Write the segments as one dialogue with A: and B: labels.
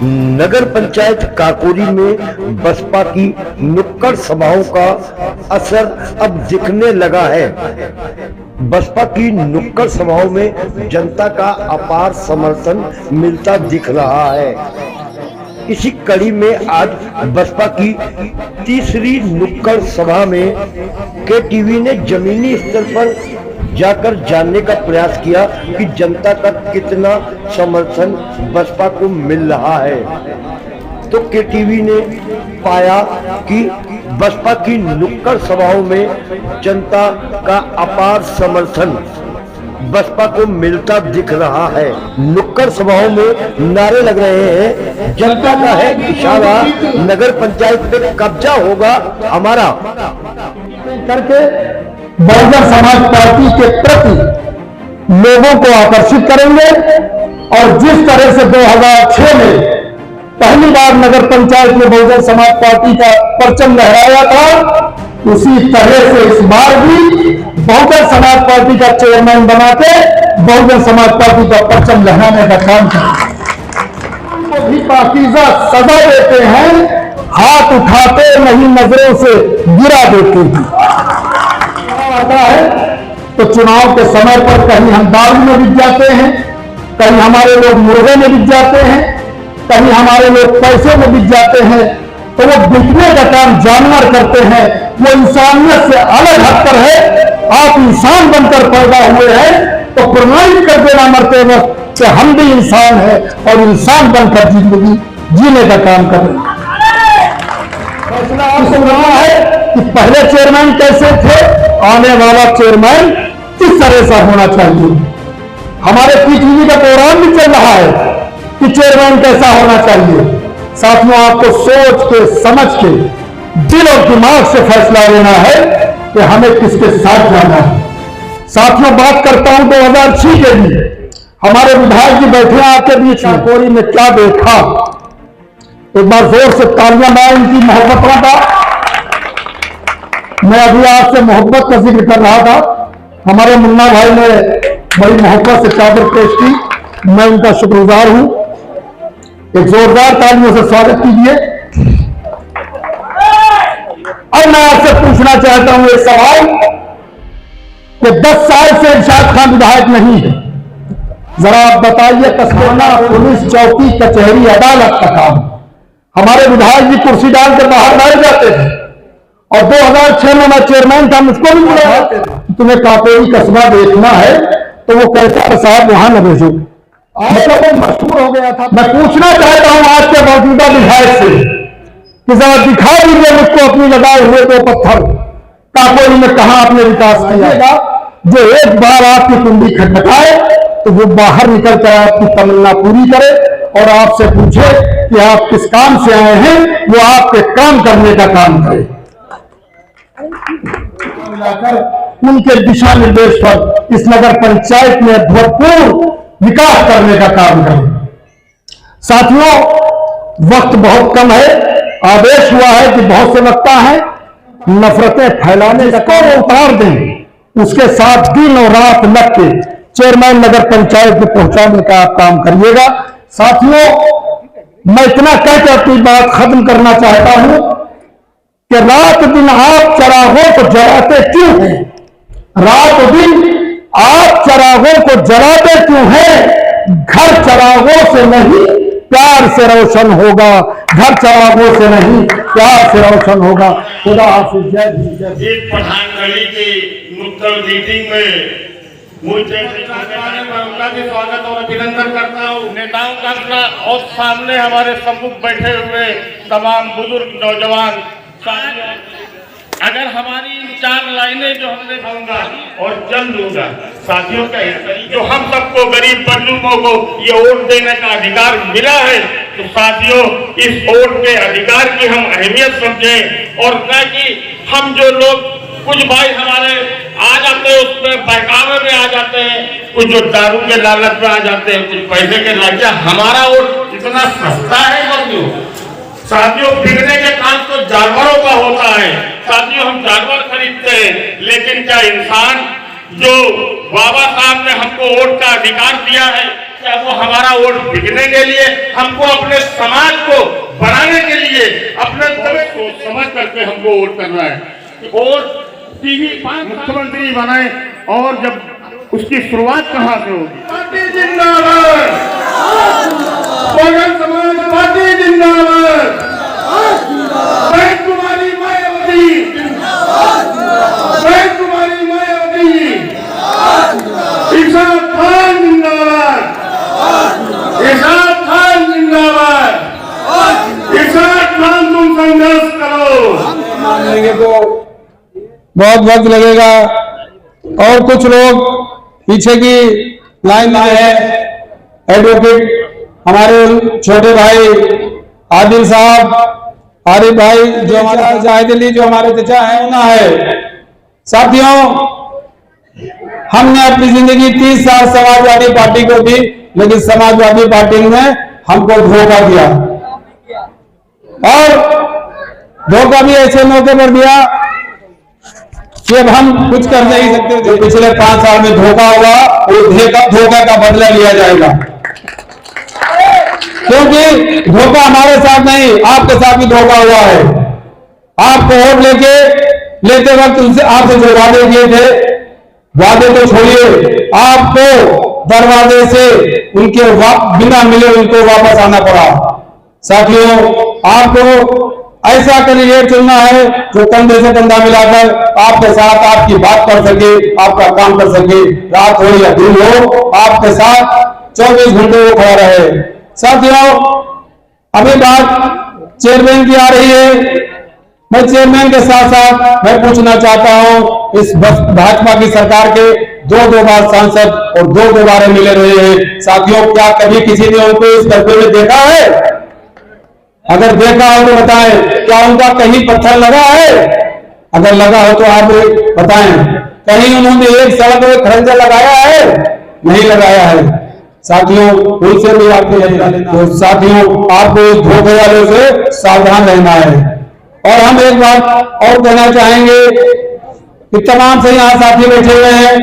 A: नगर पंचायत काकोरी में बसपा की नुक्कड़ सभाओं का असर अब दिखने लगा है। बसपा की नुक्कड़ सभाओं में जनता का अपार समर्थन मिलता दिख रहा है। इसी कड़ी में आज बसपा की तीसरी नुक्कड़ सभा में केटीवी ने जमीनी स्तर पर जाकर जानने का प्रयास किया कि जनता का कितना समर्थन बसपा को मिल रहा है। तो केटीवी ने पाया कि बसपा की नुक्कड़ सभाओं में जनता का अपार समर्थन बसपा को मिलता दिख रहा है। नुक्कड़ सभाओं में नारे लग रहे हैं, जनता का है इशारा, नगर पंचायत पे कब्जा होगा हमारा
B: करके बहुजन समाज पार्टी के प्रति लोगों को आकर्षित करेंगे। और जिस तरह से 2006 में पहली बार नगर पंचायत में बहुजन समाज पार्टी का परचम लहराया था, उसी तरह से इस बार भी बहुजन समाज पार्टी का चेयरमैन बना के बहुजन समाज पार्टी का परचम लहराने का काम करेंगे। उनको भी पाकीज़ा सजा देते हैं, हाथ उठाते नहीं नजरों से गिरा देते हैं। आता है तो चुनाव के समय पर कहीं हम दारू में बिक जाते हैं, कहीं हमारे लोग मुर्गे में बिक जाते हैं, कहीं हमारे लोग पैसे में बिक जाते हैं। तो वो बिकने का काम जानवर करते हैं, वो इंसानियत से अलग हटकर है। आप इंसान बनकर पैदा हुए हैं तो प्रमाणित कर देना मरते वक्त कि हम भी इंसान हैं और इंसान बनकर जिंदगी जीने का काम कर रहे हैं। फैसला आप सुन रहा है कि पहले चेयरमैन कैसे थे, आने वाला चेयरमैन किस तरह से होना चाहिए। हमारे पीटीवी का प्रोग्राम भी चल रहा है कि चेयरमैन कैसा होना चाहिए। साथियों, आपको सोच के समझ के दिल और दिमाग से फैसला लेना है कि हमें किसके साथ जाना है। साथियों, बात करता हूं 2006 के लिए। हमारे विधायक जी बैठे हैं आपके बीच। काकोरी में क्या देखा, एक बार जोर से तालियां मारें इनकी मोहब्बतों का। मैं अभी आपसे मोहब्बत का जिक्र कर रहा था, हमारे मुन्ना भाई ने बड़ी मोहब्बत से चादर पेश की, मैं उनका शुक्रगुजार हूं। एक जोरदार तालियों से स्वागत कीजिए। अब मैं आपसे पूछना चाहता हूं एक सवाल कि 10 साल से इरशाद खान विधायक नहीं है। जरा आप बताइए, कस्बा पुलिस चौकी कचहरी अदालत का काम, हमारे विधायक जी कुर्सी डालकर बाहर बैठ जाते थे और 2006 में मैं चेयरमैन था, मुझको भी बुलाया तुम्हें काकोरी कस्बा देखना है तो वो कहता साहब वहां न भेजो, मतलब वो मशहूर हो गया था। मैं पूछना चाहता हूं आज के मौजूदा विधायक से कि जरा दिखा दीजिए मुझको अपनी लगाए हुए 2 पत्थर, काकोरी में कहां आपने विकास किया। जो एक बार आपकी कुंडी खटखटाए तो वो बाहर निकल कर आपकी तमन्ना पूरी करे और आपसे पूछे कि आप किस काम से आए हैं, वो आपके काम करने का काम करे। उनके दिशा निर्देश पर इस नगर पंचायत में भरपूर विकास करने का काम करें। साथियों, वक्त बहुत कम है, आदेश हुआ है कि बहुत से लगता है नफरतें फैलाने का काम उतार दें, उसके साथ दिन और रात लग के चेयरमैन नगर पंचायत में पहुंचाने का आप काम करिएगा। साथियों, मैं इतना कहकर अपनी बात खत्म करना चाहता हूं कि रात दिन आप चरागों को जलाते क्यों हैं? रात दिन आप चरागों को जलाते क्यों हैं? घर चरागों से नहीं प्यार से रोशन होगा, घर चरागों से नहीं प्यार से रोशन होगा। खुदा हाफिज, जय हिंद।
C: एक प्रधान गली की नुक्कड़ मीटिंग में मुझे उनका भी स्वागत और अभिनंदन करता हूँ। नेताओं का और सामने हमारे सम्मुख बैठे हुए तमाम बुजुर्ग नौजवान साथियों, अगर हमारी 4 लाइनें जो हमने कहूंगा और चल लूंगा साथियों का, जो हम सबको गरीब बंधुओं को ये वोट देने का अधिकार मिला है, तो साथियों इस वोट के अधिकार की हम अहमियत समझें। और ताकि हम जो लोग कुछ भाई हमारे आ जाते हैं उसमें बहकावे में आ जाते हैं, कुछ जो दारू के लालच में आ जाते हैं, कुछ पैसे के लालच, हमारा वोट इतना सस्ता है साथियों। बिकने के काम तो जानवरों का होता है साथियों, हम जानवर खरीदते हैं, लेकिन क्या इंसान जो बाबा साहब ने हमको वोट का अधिकार दिया है, क्या वो हमारा वोट बिकने के लिए, हमको अपने समाज को बढ़ाने के लिए, अपने को समझ करके हमको वोट करना है। और टीवी मुख्यमंत्री बनाए, और जब उसकी शुरुआत कहाँ से होगी? पार्टी जिंदाबाद, बहुजन समाज पार्टी जिंदाबाद, कुमारी मायावती, कुमारी मायावती, इरशाद खान जिंदाबाद, इरशाद खान जिंदाबाद, इरशाद खान तुम संघर्ष करो।
B: मानेंगे तो बहुत वक्त लगेगा, और कुछ लोग पीछे की लाइन में है। एडवोकेट हमारे छोटे भाई आदिल साहब, आरिफ भाई जो हमारे जाहिद अली जो हमारे चचा है उन्हें है। साथियों, हमने अपनी जिंदगी 30 साल समाजवादी पार्टी को दी, लेकिन समाजवादी पार्टी ने हमको धोखा दिया, और धोखा भी ऐसे मौके पर दिया कि अब हम कुछ कर नहीं सकते। जो पिछले 5 साल में धोखा हुआ, वो धोखा का बदला लिया जाएगा, क्योंकि धोखा हमारे साथ नहीं, आपके साथ भी धोखा हुआ है। आपको वोट लेते वक्त उनसे आपसे जो वादे किए थे, वादे तो छोड़िए, आपको दरवाजे से उनके बिना मिले उनको वापस आना पड़ा। साथियों, आपको ऐसा कैंडिडेट चुनना है जो कंधे से कंधा मिलाकर आपके साथ आपकी बात कर सके, आपका काम कर सके, रात हो या दिन हो, आपके साथ 24 घंटे वो खड़ा रहे। साथियों, अभी बात चेयरमैन की आ रही है। मैं चेयरमैन के साथ साथ मैं पूछना चाहता हूं, इस भाजपा की सरकार के दो बार सांसद और दो बार मिले रहे हैं। साथियों, क्या कभी किसी ने उनको इस दरबार में देखा है? अगर देखा हो तो बताएं, क्या उनका कहीं पत्थर लगा है? अगर लगा हो तो आप बताएं। कहीं उन्होंने एक सड़क में खरंजा लगाया है? नहीं लगाया है। साथियों, उनसे भी आपको तो साथियों, आपको इस धोखे वालों से सावधान रहना है। और हम एक बात और कहना चाहेंगे कि तमाम से यहाँ साथी बैठे हुए हैं,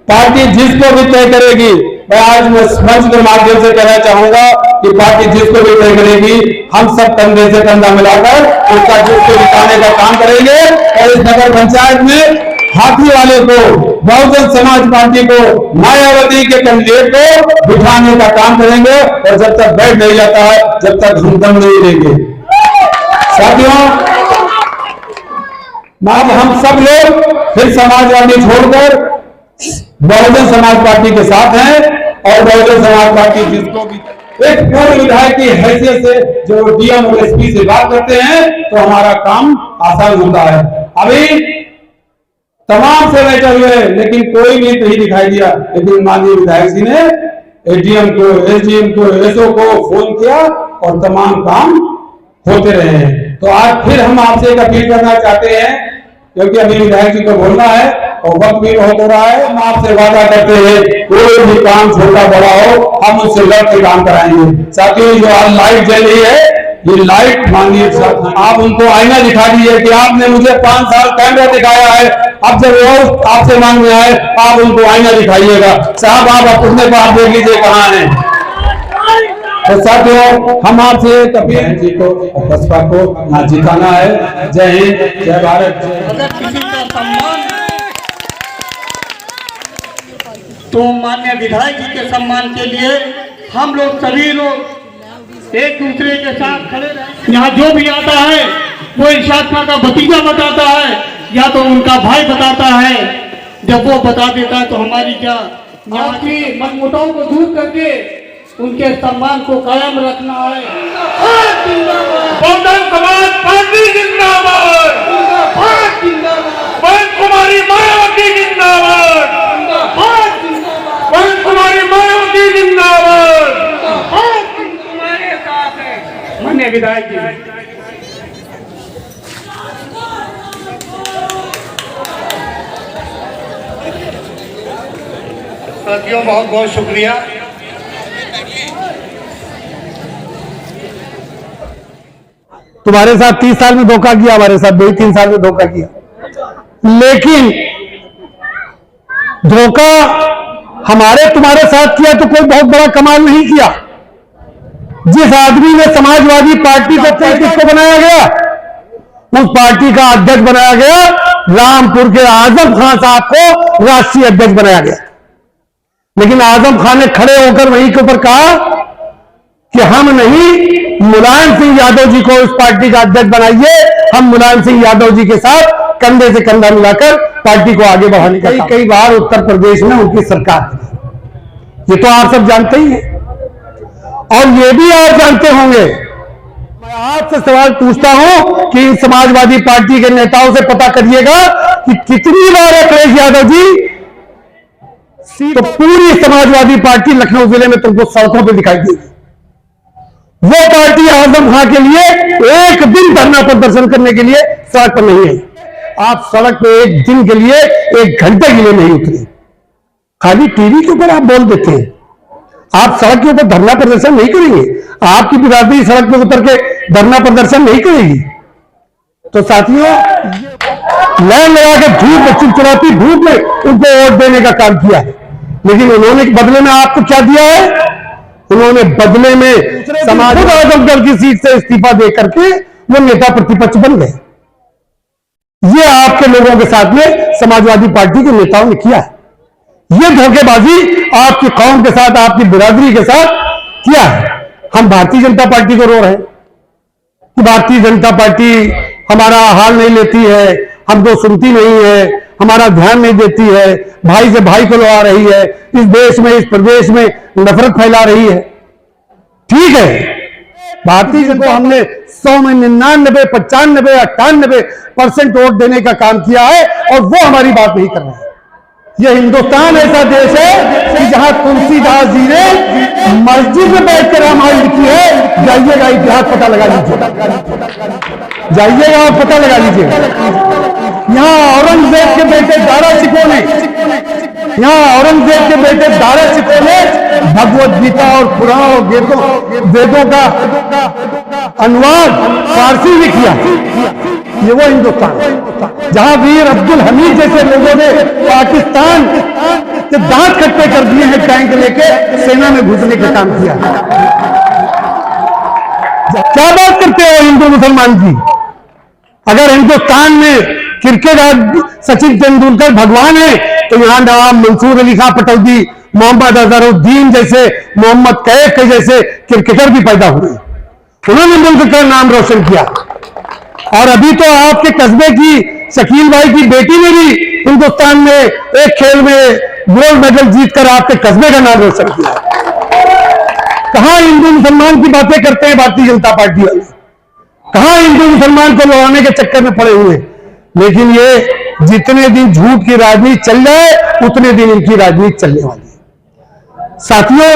B: पार्टी जिसको भी तय करेगी, मैं आज मंच के माध्यम से कहना चाहूंगा कि पार्टी जिसको भी तय करेगी, हम सब कंधे से कंधा मिलाकर उसका जिसको जिताने का काम करेंगे। और इस नगर पंचायत में हाथी वाले को, बहुजन समाज पार्टी को, मायावती के कैंडिडेट को बिठाने का काम करेंगे, और जब तक बैठ नहीं जाता है, जब तक हम दम नहीं लेंगे। साथियों, हम सब लोग फिर समाजवादी छोड़कर बहुजन समाज पार्टी के साथ हैं, और बहुजन समाज पार्टी जिसको भी एक पूर्व विधायक की हैसियत से जो डीएम और एसपी से बात करते हैं, तो हमारा काम आसान होता है। अभी तमाम से बैठे हुए, लेकिन कोई भी नहीं दिखाई दिया, लेकिन माननीय विधायक जी ने एडीएम को, एसडीएम को, एसओ को फोन किया, और तमाम काम होते रहे हैं। तो आज फिर हम आपसे एक अपील करना चाहते हैं, क्योंकि अभी विधायक जी को बोलना है और वक्त भी बहुत हो रहा है। हम आपसे वादा करते हैं, कोई भी काम छोटा बड़ा हो, हम उससे लड़ के काम कराएंगे। साथियों, जो आज लाइट जल रही है, ये लाइट माननीय साहब, आप उनको आईना दिखा दीजिए कि आपने मुझे 5 साल कैमरा दिखाया है, अब जब वो आपसे मांगने आए, आप उनको आईना दिखाइएगा। साहब, आप अपने पास देख लीजिए कहाँ है। तो साथियों, हम आपसे कपिल जी को, बसपा को यहाँ जिताना है। जय हिंद, जय भारत।
D: अगर किसी का सम्मान तो माननीय विधायक जी के सम्मान के लिए हम लोग सभी लोग एक दूसरे के साथ खड़े रहे। यहाँ जो भी आता है वो इरशाद खान का भतीजा बताता है, या तो उनका भाई बताता है। जब वो बता देता है तो हमारी क्या, यहाँ की मनमुटाव को दूर करके उनके सम्मान को कायम रखना है।
C: बहुजन समाज पार्टी जिंदाबाद, कुमारी मायावती जिंदाबाद, कुमारी मायावती जिंदाबाद, तुम्हारे साथ है माननीय विधायक जी। साथियों, बहुत बहुत शुक्रिया।
B: तुम्हारे साथ 30 साल में धोखा किया, हमारे साथ 2-3 साल में धोखा किया, लेकिन धोखा हमारे तुम्हारे साथ किया तो कोई बहुत बड़ा कमाल नहीं किया। जिस आदमी ने समाजवादी पार्टी को किसको बनाया गया, उस पार्टी का अध्यक्ष बनाया गया, रामपुर के आजम खान साहब को राष्ट्रीय अध्यक्ष बनाया गया। लेकिन आजम खान ने खड़े होकर वहीं के ऊपर कहा कि हम नहीं, मुलायम सिंह यादव जी को इस पार्टी का अध्यक्ष बनाइए, हम मुलायम सिंह यादव जी के साथ कंधे से कंधा मिलाकर पार्टी को आगे बढ़ाने का। कई बार उत्तर प्रदेश में उनकी सरकार बनी, ये तो आप सब जानते ही हैं। और ये भी आप जानते होंगे, मैं आपसे सवाल पूछता हूं कि इन समाजवादी पार्टी के नेताओं से पता करिएगा कि कितनी बार अखिलेश यादव जी, तो पूरी समाजवादी पार्टी लखनऊ जिले में तुमको सड़कों पे दिखाई देगी। वो पार्टी आजम खां के लिए एक दिन धरना प्रदर्शन करने के लिए सड़क पर नहीं आई। आप सड़क पे एक दिन के लिए, एक घंटे के लिए नहीं उतरे, खाली टीवी के ऊपर आप बोल देते हैं। आप सड़क के ऊपर धरना प्रदर्शन नहीं करेंगे, आपकी बिरादरी सड़क पे उतर के धरना प्रदर्शन नहीं करेगी। तो साथियों, लाइन लगा के धूप में, चिलचिलाती धूप में उनको वोट देने का काम किया है। लेकिन उन्होंने बदले में आपको क्या दिया है? उन्होंने बदले में समाज आजमगढ़ की सीट से इस्तीफा दे करके वो नेता प्रतिपक्ष बन गए। ये आपके लोगों के साथ में समाजवादी पार्टी के नेताओं ने किया है। ये धोखेबाजी आपकी कौम के साथ, आपकी बिरादरी के साथ किया है। हम भारतीय जनता पार्टी को रो रहे हैं कि भारतीय जनता पार्टी हमारा हाल नहीं लेती है, हमको सुनती नहीं है, हमारा ध्यान नहीं देती है, भाई से भाई को लड़ा रही है, इस देश में, इस प्रदेश में नफरत फैला रही है। ठीक है, भारतीय जनता को हमने 100 में 99, 95, 98% वोट देने का काम किया है और वो हमारी बात नहीं कर रहे हैं। ये हिंदुस्तान ऐसा देश है कि जहां तुलसीदास जी ने मस्जिद में बैठकर रामायण लिखी है। जाइएगा, इतिहास पता लगा लीजिए, जाइएगा और पता लगा लीजिए। यहाँ औरंगजेब के बेटे दारा शिकोह ने, यहाँ औरंगजेब के बेटे दारा शिकोह ने भगवत गीता और पुराण और वेदों का अनुवाद फारसी में किया। ये वो हिंदुस्तान जहां वीर अब्दुल हमीद जैसे लोगों ने पाकिस्तान के दांत खट्टे कर दिए हैं, टैंक लेके सेना में घुसने का काम किया। क्या बात करते हो हिंदू मुसलमान की? अगर हिंदुस्तान में क्रिकेट सचिन तेंदुलकर भगवान है तो यहां नवाब मंसूर अली खां पटौदी, मोहम्मद अजहरुद्दीन जैसे, मोहम्मद कैफ के जैसे क्रिकेटर भी पैदा हुए। उन्होंने मुल्क का नाम रोशन किया। और अभी तो आपके कस्बे की शकील भाई की बेटी ने भी हिंदुस्तान में एक खेल में गोल्ड मेडल जीतकर आपके कस्बे का नाम रोशन किया। कहां हिंदू मुसलमान की बातें करते हैं भारतीय जनता पार्टी वाले? कहां हिंदू मुसलमान को लड़ाने के चक्कर में पड़े हुए? लेकिन ये जितने दिन झूठ की राजनीति चल जाए उतने दिन इनकी राजनीति चलने वाली है। साथियों,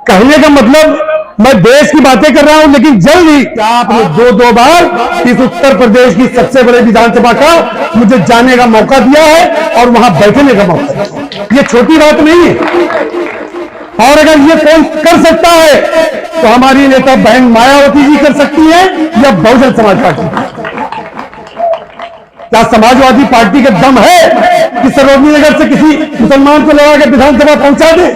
B: कहने का मतलब मैं देश की बातें कर रहा हूं, लेकिन जल्द ही आपने दो बार इस उत्तर प्रदेश की सबसे बड़े विधानसभा का मुझे जाने का मौका दिया है और वहां बैठने का मौका दिया। ये छोटी बात नहीं है। और अगर ये कोई कर सकता है तो हमारी नेता बहन मायावती जी कर सकती है या बहुजन समाज पार्टी। क्या समाजवादी पार्टी का दम है कि सरोजनी नगर से किसी मुसलमान को लगा के विधानसभा पहुंचा दे?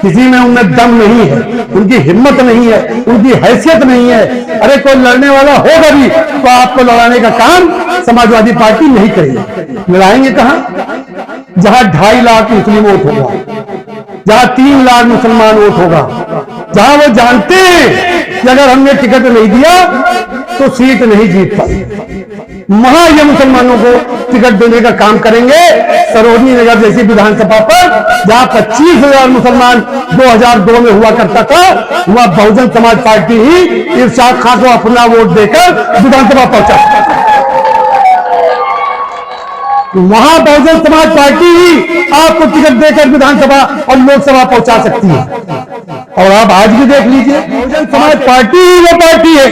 B: किसी में उनमें दम नहीं है, उनकी हिम्मत नहीं है, उनकी हैसियत नहीं है। अरे कोई लड़ने वाला होगा भी तो आपको लड़ाने का काम समाजवादी पार्टी नहीं करेगी। लड़ाएंगे कहां? जहां 2.5 लाख मुस्लिम वोट होगा, जहां 3 लाख मुसलमान वोट होगा, जहां वो जानते हैं कि अगर हमने टिकट नहीं दिया तो सीट नहीं जीत पाई, वहां ये मुसलमानों को टिकट देने का काम करेंगे। सरोजनी नगर जैसी विधानसभा पर जहां 25,000 मुसलमान 2002 में हुआ करता था, वहां बहुजन समाज पार्टी ही इरशाद खान को अपना वोट देकर विधानसभा पहुंचा। वहां बहुजन समाज पार्टी ही आपको टिकट देकर विधानसभा और लोकसभा पहुंचा सकती है। और आप आज भी देख लीजिए, बहुजन समाज पार्टी ही वो पार्टी है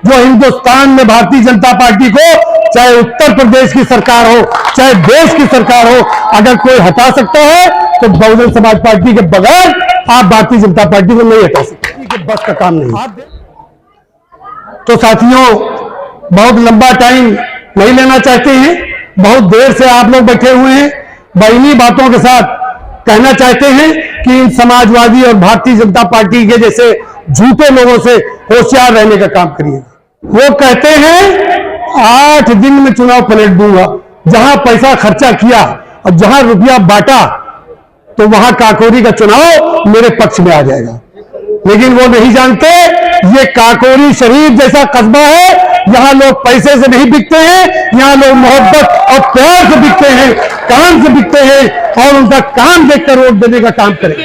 B: जो हिंदुस्तान में भारतीय जनता पार्टी को, चाहे उत्तर प्रदेश की सरकार हो, चाहे देश की सरकार हो, अगर कोई हटा सकता है तो बहुजन समाज पार्टी के बगैर आप भारतीय जनता पार्टी को नहीं हटा सकते। बस का काम नहीं। तो साथियों, बहुत लंबा टाइम नहीं लेना चाहते हैं, बहुत देर से आप लोग बैठे हुए हैं, वह इन्हीं बातों के साथ कहना चाहते हैं कि इन समाजवादी और भारतीय जनता पार्टी के जैसे झूठे लोगों से होशियार रहने का काम करिए। वो कहते हैं 8 दिन में चुनाव पलट दूंगा। जहां पैसा खर्चा किया और जहां रुपया बांटा तो वहां काकोरी का चुनाव मेरे पक्ष में आ जाएगा। लेकिन वो नहीं जानते ये काकोरी शरीफ जैसा कस्बा है, यहां लोग पैसे से नहीं बिकते हैं, यहां लोग मोहब्बत और प्यार से बिकते हैं, काम से बिकते हैं और उनका काम देखकर वोट देने का काम करें।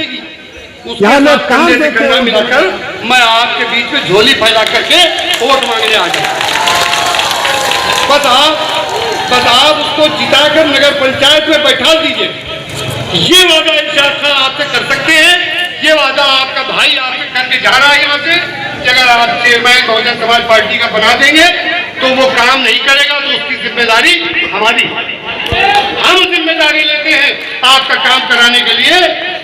B: यहाँ लोग काम देखकर
E: मिलाकर मैं आपके बीच में झोली फैला करके वोट मांगने आ गया। बस आप उसको जिताकर नगर पंचायत में बैठा दीजिए। ये वादा इंशाअल्लाह आपसे कर सकते हैं। ये वादा आपका भाई आपसे करके जा रहा है यहाँ से कि अगर आप चेयरमैन बहुजन समाज पार्टी का बना देंगे तो वो काम नहीं करेगा तो उसकी जिम्मेदारी हमारी। हम जिम्मेदारी लेते हैं आपका काम कराने के लिए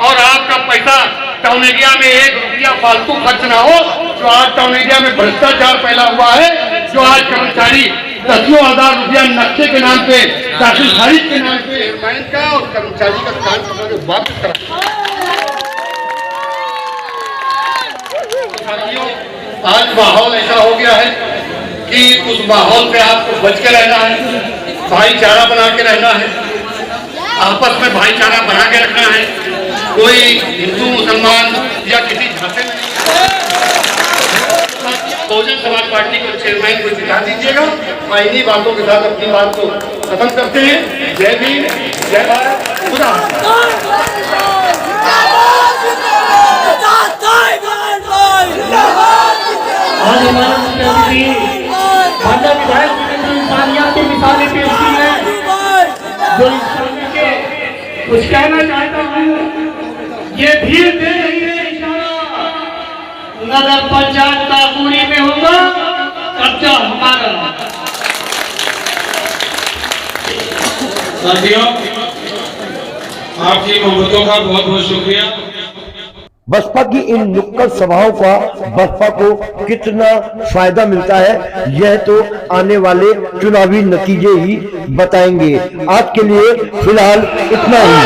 E: और आपका पैसा टाउन एरिया में 1 रुपया फालतू खर्च ना हो। जो आज टाउन एरिया में भ्रष्टाचार फैला हुआ है, जो आज कर्मचारी 10,000 रुपया नक्शे के नाम पे, साझेदारी के नाम पे चेयरमैन का और कर्मचारी का काम वापस करा। आज माहौल ऐसा हो गया है कि उस माहौल से आपको बच के रहना है, भाईचारा बना के रहना है, आपस में भाईचारा बना के रखना है। कोई हिंदू मुसलमान या किसी झांसे में बहुजन समाज पार्टी को चेयरमैन को जिता दीजिएगा। मैं इन्हीं बातों के साथ अपनी बात को खत्म करते हैं। जय भीम, जय भारत, खुदा।
D: विधायक इंसानियत की मिसालें पेश की है जो इंसानियत के कुछ कहना चाहता हूँ। ये भीड़ दे रही है इशारा, नगर पंचायत काकोरी में होगा कब्जा हमारा।
E: साथियों, आपकी मोहब्बतों का बहुत बहुत शुक्रिया।
A: बसपा की इन नुक्कड़ सभाओं का बसपा को कितना फायदा मिलता है यह तो आने वाले चुनावी नतीजे ही बताएंगे। आज के लिए फिलहाल इतना ही।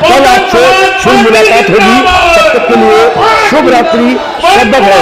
A: कल आपसे फिर मुलाकात होगी। तब तक के लिए शुभ रात्रि, शब्द है।